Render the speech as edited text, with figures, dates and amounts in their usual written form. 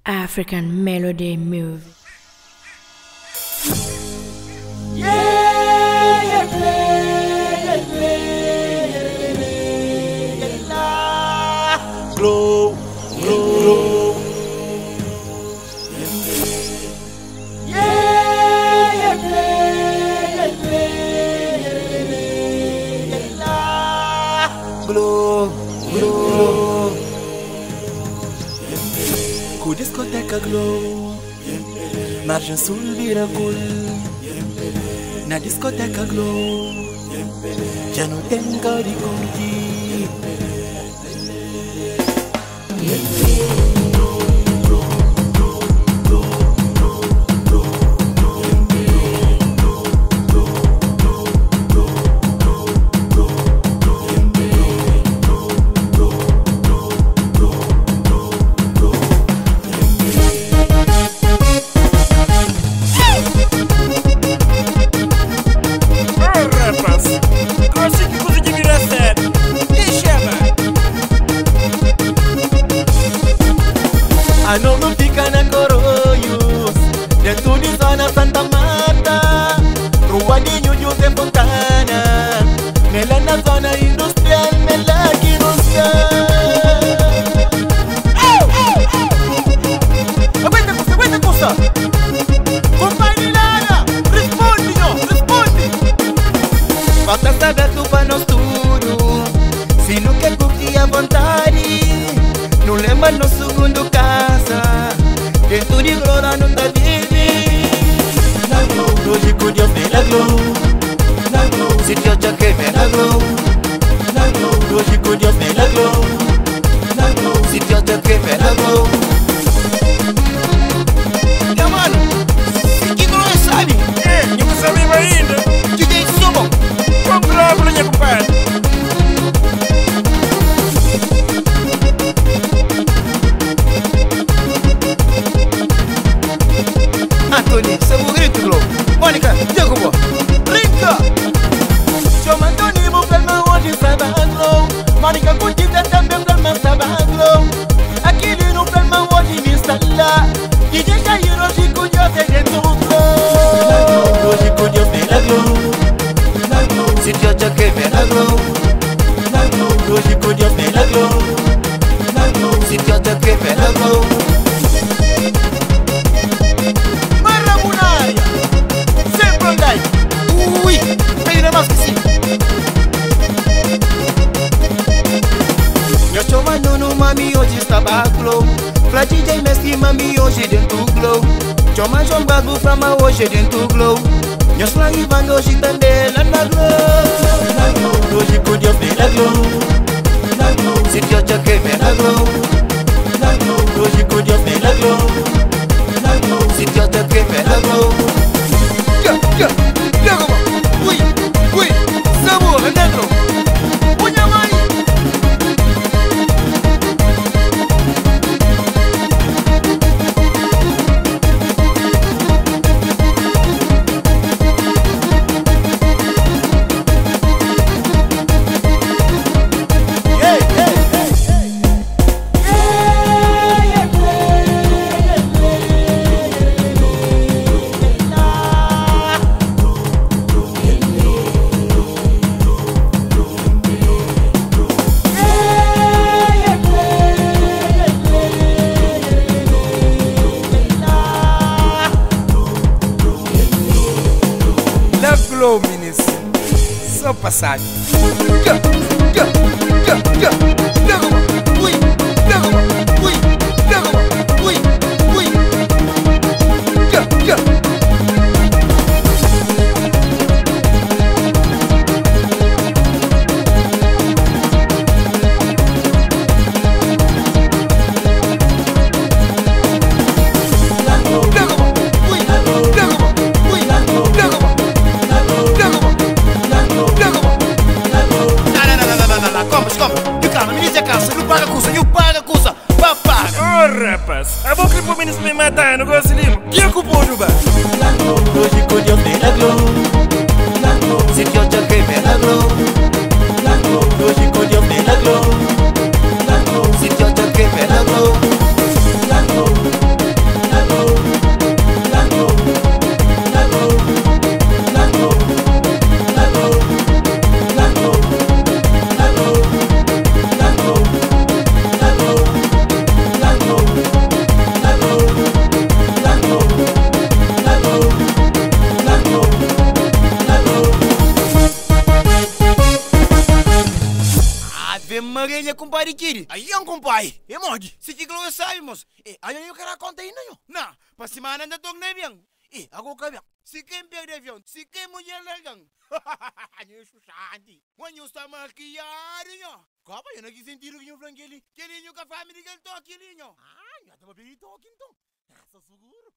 African melody music. Glow, glow, glow. Glow, glow. Com discoteca glow, margem sul vira cool. Na discoteca glow, já não tem cara de curtir. A não fica na Corroios, dentro de zona Santa Marta, Rua de José Fontana, nela na zona industrial, nela que não está. Aguenta, coça! Companheira, responde, não, responde! Falta saber tu para nós tudo, se não quer curtir à vontade. Não lembra no segundo casa, dentro de glória não tá vive. Na glow, hoje com Deus vem na glow. Na glow, se Deus já quer vem na glow. Na glow, hoje com Deus vem na glow. Na glow, se Deus já quer vem na glow. Yeah, mano, que glow é sabe? Eu não sabia ainda. Que tem sumo? Comprou, minha compadre. Antônio, seu grito, Glow. Mônica, Jacobo, brinca! Chama Antônio, vou filmar hoje, sabe a Glow. Mônica, curtida também, filma, sabe a Glow. Aquele no filma hoje, me instala. DJ Jair, hoje com Deus é dentro do Glow. Hoje com Deus vem na Glow. Se Deus já quer ver na Glow. Hoje com Deus vem na Glow. Se Deus já quer ver na Glow. Ui, tem mais que sim. Eu estou mandando mami hoje estava glow. Pra DJ Messi mami hoje dentro do glow. Chama João Babu Frama hoje dentro do glow. Eu estou arrivando hoje também lá na glow. Hoje com Deus vem na glow. Se Deus já quer ver na glow. Hoje com Deus vem na glow. Se Deus já quer ver na glow. Ui, sabor, dentro. Punha mãe. Glow, ministro. Só passagem. Rapaz, a boca que o ministro me matar, não gosto de limo. Que é que o povo vai? Hoje com Deus vem na glow. Se Deus já quer ver na glow. Hoje com Deus vem na glow. Se Deus já quer ver na glow. Fe marinha compadre Kiri. Aí é um compadre. É morde. Se que globo sabe, moço. Aí eu quero contar ainda, não. Não, para semana ainda estou nem bem. Agora cabe. Se quem perde avião, se quem mulher largam. Eu sou chante. Quando eu estou maquiado, como eu não quis sentir o que eu franquei ali. Que ele não com a família que ele toca ali, eu estava bem toque então. Sou seguro.